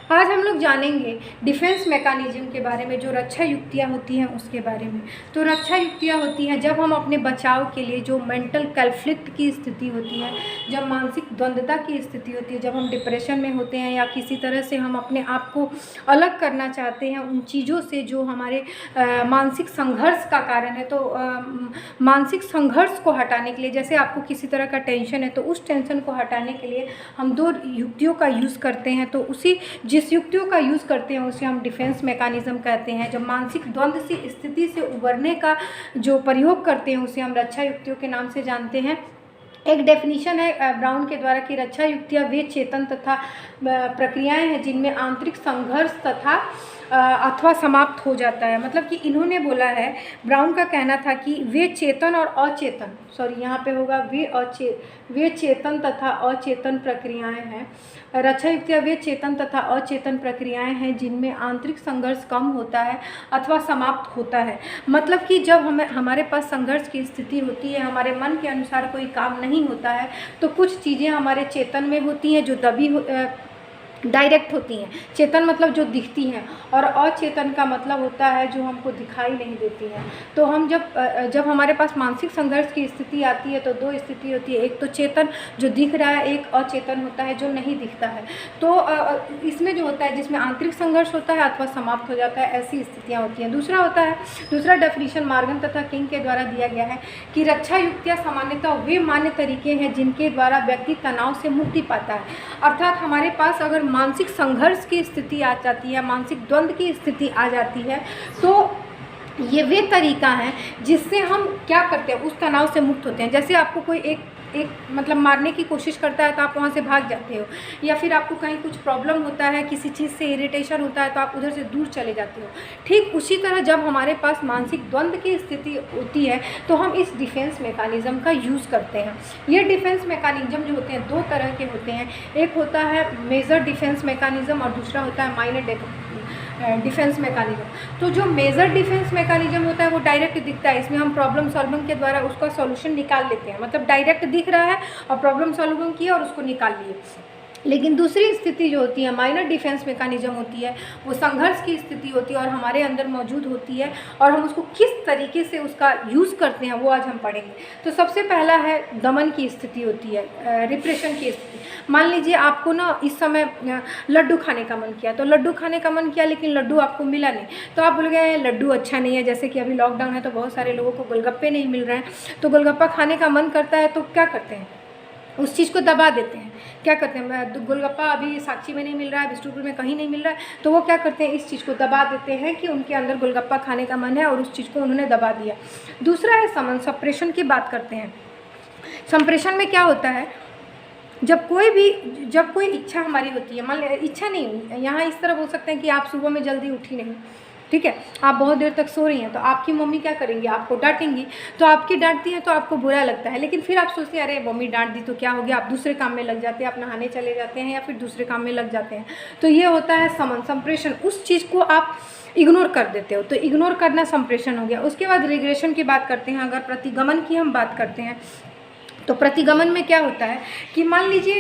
आज हम लोग जानेंगे डिफेंस मैकेनिज्म के बारे में, जो रक्षा युक्तियाँ होती हैं उसके बारे में। तो रक्षा युक्तियाँ होती हैं जब हम अपने बचाव के लिए, जो मेंटल कॉन्फ्लिक्ट की स्थिति होती है, जब मानसिक द्वंद्वता की स्थिति होती है, जब हम डिप्रेशन में होते हैं या किसी तरह से हम अपने आप को अलग करना चाहते हैं उन चीज़ों से जो हमारे मानसिक संघर्ष का कारण है। तो मानसिक संघर्ष को हटाने के लिए, जैसे आपको किसी तरह का टेंशन है तो उस टेंशन को हटाने के लिए हम दो युक्तियों का यूज़ करते हैं। तो जिस युक्तियों का यूज़ करते हैं उसे हम डिफेंस मैकेनिज्म कहते हैं। जब मानसिक द्वंद्व से स्थिति से उबरने का जो प्रयोग करते हैं उसे हम रक्षा युक्तियों के नाम से जानते हैं। एक डेफिनेशन है ब्राउन के द्वारा कि रक्षा युक्तियाँ वे चेतन तथा प्रक्रियाएं हैं जिनमें आंतरिक संघर्ष तथा अथवा समाप्त हो जाता है। मतलब कि इन्होंने बोला है, ब्राउन का कहना था कि वे चेतन और अचेतन, सॉरी यहाँ पे होगा वे चेतन तथा अचेतन प्रक्रियाएं हैं। रक्षा युक्तियाँ वे चेतन तथा अचेतन प्रक्रियाएं हैं जिनमें आंतरिक संघर्ष कम होता है अथवा समाप्त होता है। मतलब कि जब हमारे पास संघर्ष की स्थिति होती है, हमारे मन के अनुसार कोई काम नहीं होता है, तो कुछ चीज़ें हमारे चेतन में होती हैं जो डायरेक्ट होती हैं। चेतन मतलब जो दिखती हैं, और अचेतन का मतलब होता है जो हमको दिखाई नहीं देती हैं। तो हम जब हमारे पास मानसिक संघर्ष की स्थिति आती है तो दो स्थिति होती है, एक तो चेतन जो दिख रहा है, एक अचेतन होता है जो नहीं दिखता है। तो इसमें जो होता है जिसमें आंतरिक संघर्ष होता है अथवा समाप्त हो जाता है, ऐसी स्थितियाँ होती हैं। दूसरा डेफिनेशन मार्गन तथा किंग के द्वारा दिया गया है कि रक्षा युक्तियाँ सामान्यतः वे मान्य तरीके हैं जिनके द्वारा व्यक्ति तनाव से मुक्ति पाता है। अर्थात हमारे पास अगर मानसिक संघर्ष की स्थिति आ जाती है, मानसिक द्वंद्व की स्थिति आ जाती है, तो ये वे तरीका है जिससे हम क्या करते हैं, उस तनाव से मुक्त होते हैं। जैसे आपको कोई एक मतलब मारने की कोशिश करता है तो आप वहाँ से भाग जाते हो, या फिर आपको कहीं कुछ प्रॉब्लम होता है, किसी चीज़ से इरिटेशन होता है तो आप उधर से दूर चले जाते हो। ठीक उसी तरह जब हमारे पास मानसिक द्वंद्व की स्थिति होती है तो हम इस डिफेंस मैकेनिज्म का यूज़ करते हैं। ये डिफेंस मैकेनिज्म जो होते हैं दो तरह के होते हैं, एक होता है मेजर डिफेंस मैकेनिज्म और दूसरा होता है माइनर डिफेंस मैकेनिज्म। तो जो मेजर डिफेंस मैकेनिज्म होता है वो डायरेक्ट दिखता है, इसमें हम प्रॉब्लम सॉल्विंग के द्वारा उसका सॉल्यूशन निकाल लेते हैं। मतलब डायरेक्ट दिख रहा है और प्रॉब्लम सॉल्विंग किया और उसको निकाल लिए। लेकिन दूसरी स्थिति जो होती है माइनर डिफेंस मैकेनिज्म होती है, वो संघर्ष की स्थिति होती है और हमारे अंदर मौजूद होती है, और हम उसको किस तरीके से उसका यूज़ करते हैं वो आज हम पढ़ेंगे। तो सबसे पहला है दमन की स्थिति होती है, रिप्रेशन की स्थिति। मान लीजिए आपको ना इस समय लड्डू खाने का मन किया, तो लड्डू खाने का मन किया लेकिन लड्डू आपको मिला नहीं, तो आप बोल गए लड्डू अच्छा नहीं है। जैसे कि अभी लॉकडाउन है तो बहुत सारे लोगों को गोलगप्पे नहीं मिल रहे हैं, तो गोलगप्पा खाने का मन करता है तो क्या करते हैं, उस चीज़ को दबा देते हैं। क्या करते हैं, गोलगप्पा अभी साक्षी में नहीं मिल रहा है, बिष्टुपुर में कहीं नहीं मिल रहा है, तो वो क्या करते हैं, इस चीज़ को दबा देते हैं कि उनके अंदर गोलगप्पा खाने का मन है और उस चीज़ को उन्होंने दबा दिया। दूसरा है समन, सप्रेशन की बात करते हैं। संप्रेषण में क्या होता है, जब कोई इच्छा हमारी होती है, मान लीजिए इच्छा नहीं, यहाँ इस तरह बोल सकते हैं कि आप सुबह में जल्दी उठी नहीं, ठीक है, आप बहुत देर तक सो रही हैं, तो आपकी मम्मी क्या करेंगी, आपको डांटेंगी। तो आपकी डांटती हैं तो आपको बुरा लगता है, लेकिन फिर आप सोचते हैं अरे मम्मी डांट दी तो क्या हो गया, आप दूसरे काम में लग जाते हैं, आप नहाने चले जाते हैं या फिर दूसरे काम में लग जाते हैं। तो ये होता है समन, संप्रेषण। उस चीज़ को आप इग्नोर कर देते हो, तो इग्नोर करना संप्रेषण हो गया। उसके बाद रिग्रेशन की बात करते हैं। अगर प्रतिगमन की हम बात करते हैं तो प्रतिगमन में क्या होता है कि मान लीजिए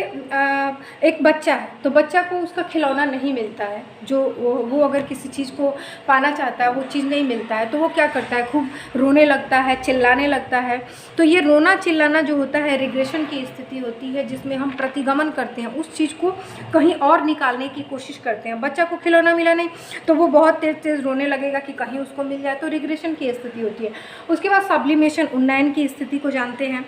एक बच्चा है, तो बच्चा को उसका खिलौना नहीं मिलता है, जो वो अगर किसी चीज़ को पाना चाहता है वो चीज़ नहीं मिलता है, तो वो क्या करता है, खूब रोने लगता है, चिल्लाने लगता है। तो ये रोना चिल्लाना जो होता है रिग्रेशन की स्थिति होती है, जिसमें हम प्रतिगमन करते हैं, उस चीज़ को कहीं और निकालने की कोशिश करते हैं। बच्चा को खिलौना मिला नहीं तो वो बहुत तेज़ तेज़ रोने लगेगा कि कहीं उसको मिल जाए, तो रिग्रेशन की स्थिति होती है। उसके बाद सब्लिमेशन, उन्नयन की स्थिति को जानते हैं।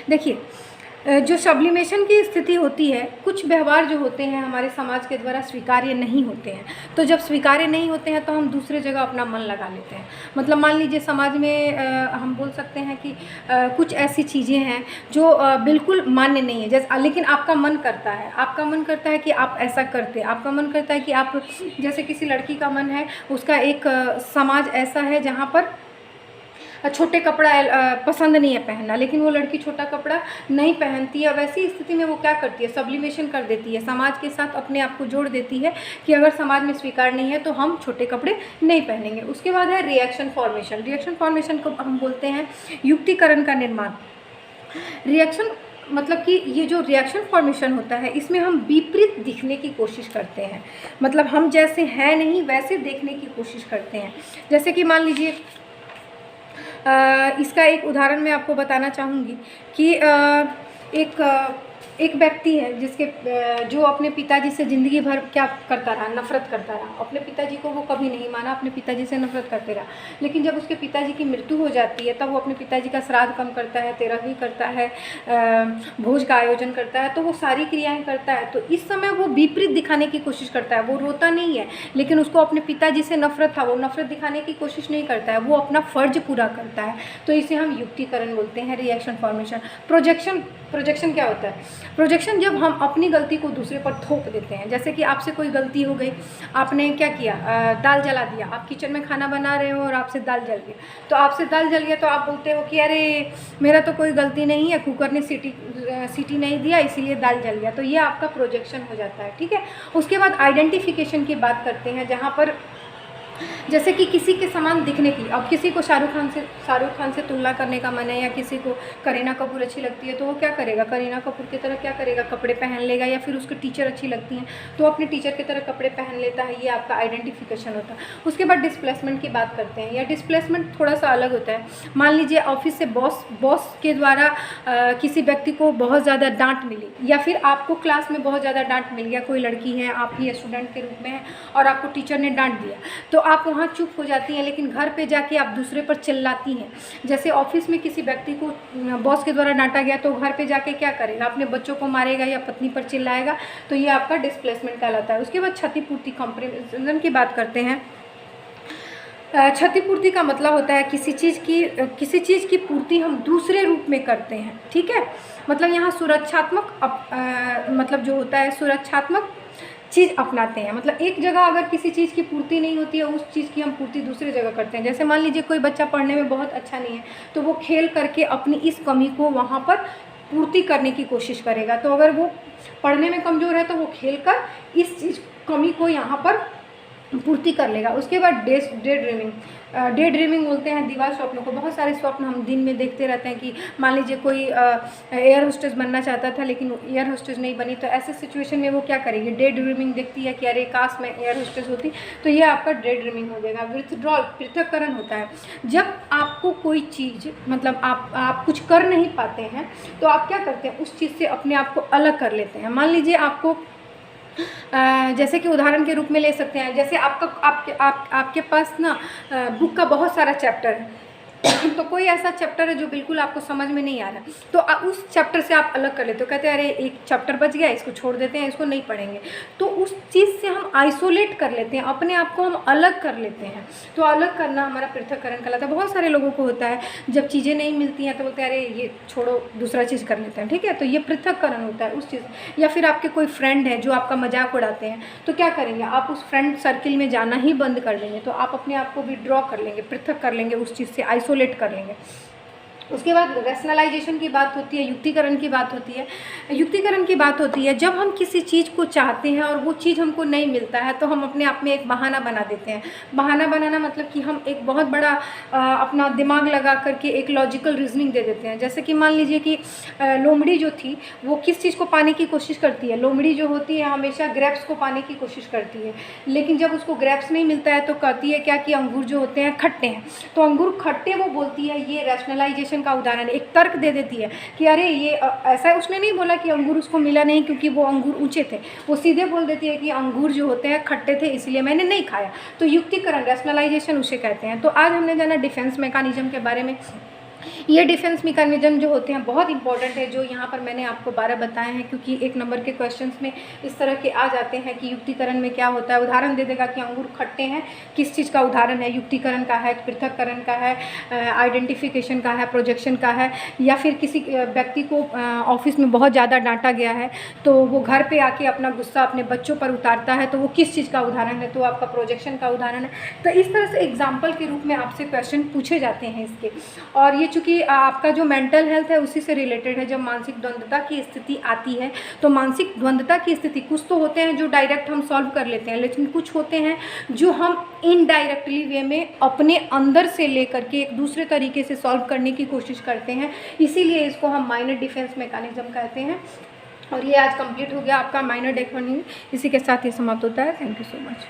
देखिए, जो सब्लिमेशन की स्थिति होती है, कुछ व्यवहार जो होते हैं हमारे समाज के द्वारा स्वीकार्य नहीं होते हैं, तो जब स्वीकार्य नहीं होते हैं तो हम दूसरे जगह अपना मन लगा लेते हैं। मतलब मान लीजिए समाज में हम बोल सकते हैं कि कुछ ऐसी चीज़ें हैं जो बिल्कुल मान्य नहीं है, जैसे लेकिन आपका मन करता है कि आप ऐसा करते, आपका मन करता है कि आप, जैसे किसी लड़की का मन है, उसका एक समाज ऐसा है जहाँ पर छोटे कपड़ा पसंद नहीं है पहनना, लेकिन वो लड़की छोटा कपड़ा नहीं पहनती है। वैसी स्थिति में वो क्या करती है, सब्लिमेशन कर देती है, समाज के साथ अपने आप को जोड़ देती है कि अगर समाज में स्वीकार नहीं है तो हम छोटे कपड़े नहीं पहनेंगे। उसके बाद है रिएक्शन फॉर्मेशन। रिएक्शन फॉर्मेशन को हम बोलते हैं युक्तिकरण का निर्माण। रिएक्शन मतलब कि ये जो रिएक्शन फॉर्मेशन होता है इसमें हम विपरीत दिखने की कोशिश करते हैं, मतलब हम जैसे हैं नहीं वैसे देखने की कोशिश करते हैं। जैसे कि मान लीजिए इसका एक उदाहरण मैं आपको बताना चाहूँगी कि एक व्यक्ति है जिसके जो अपने पिताजी से ज़िंदगी भर क्या करता रहा, नफ़रत करता रहा। अपने पिताजी को वो कभी नहीं माना, अपने पिताजी से नफ़रत करते रहा। लेकिन जब उसके पिताजी की मृत्यु हो जाती है तब वो अपने पिताजी का श्राद्ध कम करता है, तेरहवीं करता है, भोज का आयोजन करता है, तो वो सारी क्रियाएँ करता है। तो इस समय वो विपरीत दिखाने की कोशिश करता है, वो रोता नहीं है, लेकिन उसको अपने पिताजी से नफ़रत था, वो नफ़रत दिखाने की कोशिश नहीं करता है, वो अपना फ़र्ज पूरा करता है। तो इसे हम युक्तिकरण बोलते हैं, रिएक्शन फॉर्मेशन। प्रोजेक्शन क्या होता है? प्रोजेक्शन जब हम अपनी गलती को दूसरे पर थोप देते हैं। जैसे कि आपसे कोई गलती हो गई, आपने क्या किया, दाल जला दिया। आप किचन में खाना बना रहे हो और आपसे दाल जल गया, तो आपसे दाल जल गया तो आप बोलते हो कि अरे मेरा तो कोई गलती नहीं है, कुकर ने सीटी नहीं दिया इसीलिए दाल जल गया। तो ये आपका प्रोजेक्शन हो जाता है, ठीक है। उसके बाद आइडेंटिफिकेशन की बात करते हैं, जहाँ पर जैसे कि किसी के समान दिखने की, अब किसी को शाहरुख खान से तुलना करने का मन है, या किसी को करीना कपूर अच्छी लगती है तो वो क्या करेगा, करीना कपूर की तरह क्या करेगा, कपड़े पहन लेगा। या फिर उसको टीचर अच्छी लगती हैं तो अपने टीचर की तरह कपड़े पहन लेता है। ये आपका आइडेंटिफिकेशन होता है। उसके बाद डिस्प्लेसमेंट की बात करते हैं, या डिस्प्लेसमेंट थोड़ा सा अलग होता है। मान लीजिए ऑफिस से बॉस के द्वारा किसी व्यक्ति को बहुत ज़्यादा डांट मिली, या फिर आपको क्लास में बहुत ज़्यादा डांट मिल गया, कोई लड़की है, आप ही स्टूडेंट के रूप में है और आपको टीचर ने डांट दिया, तो आप वहाँ चुप हो जाती हैं, लेकिन घर पे जाके आप दूसरे पर चिल्लाती हैं। जैसे ऑफिस में किसी व्यक्ति को बॉस के द्वारा डांटा गया तो घर पे जाके क्या करेगा, अपने बच्चों को मारेगा या पत्नी पर चिल्लाएगा। तो ये आपका डिस्प्लेसमेंट कहलाता है। उसके बाद क्षतिपूर्ति, कंपेंसेशन की बात करते हैं। क्षतिपूर्ति का मतलब होता है किसी चीज़ की पूर्ति हम दूसरे रूप में करते हैं, ठीक है। मतलब यहाँ सुरक्षात्मक मतलब जो होता है सुरक्षात्मक चीज़ अपनाते हैं। मतलब एक जगह अगर किसी चीज़ की पूर्ति नहीं होती है, उस चीज़ की हम पूर्ति दूसरी जगह करते हैं। जैसे मान लीजिए कोई बच्चा पढ़ने में बहुत अच्छा नहीं है, तो वो खेल करके अपनी इस कमी को वहाँ पर पूर्ति करने की कोशिश करेगा। तो अगर वो पढ़ने में कमज़ोर है तो वो खेल कर इस चीज़ कमी को यहाँ पर पूर्ति कर लेगा। उसके बाद डे ड्रीमिंग बोलते हैं दिवा स्वप्नों को। बहुत सारे स्वप्न हम दिन में देखते रहते हैं कि मान लीजिए कोई एयर होस्टेस बनना चाहता था लेकिन एयर होस्टेस नहीं बनी, तो ऐसे सिचुएशन में वो क्या करेगी, डे ड्रीमिंग देखती है कि अरे काश मैं एयर होस्टेस होती। तो ये आपका डे ड्रीमिंग हो जाएगा। विथड्रॉल, पृथक्करण होता है। जब आपको कोई चीज़ मतलब आप कुछ कर नहीं पाते हैं तो आप क्या करते हैं, उस चीज़ से अपने आप को अलग कर लेते हैं। मान लीजिए आपको जैसे कि उदाहरण के रूप में ले सकते हैं, जैसे आपके पास ना बुक का बहुत सारा चैप्टर है तो कोई ऐसा चैप्टर है जो बिल्कुल आपको समझ में नहीं आ रहा, तो उस चैप्टर से आप अलग कर लेते हो। कहते हैं अरे एक चैप्टर बच गया, इसको छोड़ देते हैं, इसको नहीं पढ़ेंगे। तो उस चीज़ से हम आइसोलेट कर लेते हैं, अपने आप को हम अलग कर लेते हैं। तो अलग करना हमारा पृथक्करण कहलाता है। बहुत सारे लोगों को होता है, जब चीज़ें नहीं मिलती हैं तो बोलते हैं अरे ये छोड़ो दूसरा चीज़ कर लेते हैं, ठीक है। तो ये पृथक्करण होता है उस चीज़। या फिर आपके कोई फ्रेंड है जो आपका मजाक उड़ाते हैं, तो क्या करेंगे, आप उस फ्रेंड सर्किल में जाना ही बंद कर देंगे। तो आप अपने आप को विड्रॉ कर लेंगे, पृथक कर लेंगे, उस चीज़ से आइसोलेट कर लेंगे। उसके बाद रैशनलाइजेशन की बात होती है, युक्तिकरण की बात होती है। युक्तिकरण की बात होती है जब हम किसी चीज़ को चाहते हैं और वो चीज़ हमको नहीं मिलता है तो हम अपने आप में एक बहाना बना देते हैं। बहाना बनाना मतलब कि हम एक बहुत बड़ा अपना दिमाग लगा करके एक लॉजिकल रीजनिंग दे देते हैं। जैसे कि मान लीजिए कि लोमड़ी जो थी वो किस चीज़ को पाने की कोशिश करती है, लोमड़ी जो होती है हमेशा ग्रेप्स को पाने की कोशिश करती है, लेकिन जब उसको ग्रेप्स नहीं मिलता है तो कहती है क्या कि अंगूर जो होते हैं खट्टे हैं। तो अंगूर खट्टे वो बोलती है, ये रैशनलाइजेशन का उदाहरण है। एक तर्क दे देती है कि अरे ये ऐसा, उसने नहीं बोला कि अंगूर उसको मिला नहीं क्योंकि वो अंगूर ऊंचे थे, वो सीधे बोल देती है कि अंगूर जो होते हैं खट्टे थे इसलिए मैंने नहीं खाया। तो युक्तिकरण, रैशनलाइजेशन उसे कहते हैं। तो आज हमने जाना डिफेंस मैकेनिज्म के बारे में। ये डिफेंस मैकेनिज्म जो होते हैं बहुत इंपॉर्टेंट है, जो यहाँ पर मैंने आपको 12 बताए हैं, क्योंकि एक नंबर के क्वेश्चंस में इस तरह के आ जाते हैं कि युक्तिकरण में क्या होता है। उदाहरण दे देगा कि अंगूर खट्टे हैं, किस चीज़ का उदाहरण है, युक्तिकरण का है, पृथक्करण का है, आइडेंटिफिकेशन का है, प्रोजेक्शन का है। या फिर किसी व्यक्ति को ऑफिस में बहुत ज़्यादा डांटा गया है तो वो घर पर आके अपना गुस्सा अपने बच्चों पर उतारता है, तो वो किस चीज़ का उदाहरण है, तो आपका प्रोजेक्शन का उदाहरण है। तो इस तरह से एग्जाम्पल के रूप में आपसे क्वेश्चन पूछे जाते हैं इसके। और ये चूँकि आपका जो मेंटल हेल्थ है उसी से रिलेटेड है। जब मानसिक द्वंद्वता की स्थिति आती है तो मानसिक द्वंद्वता की स्थिति कुछ तो होते हैं जो डायरेक्ट हम सॉल्व कर लेते हैं, लेकिन कुछ होते हैं जो हम इनडायरेक्टली वे में अपने अंदर से लेकर के एक दूसरे तरीके से सॉल्व करने की कोशिश करते हैं। इसीलिए इसको हम माइनर डिफेंस मैकेनिज्म कहते हैं। और ये आज कंप्लीट हो गया आपका माइनर डिफेंस। इसी के साथ ये समाप्त होता है। Thank you so much.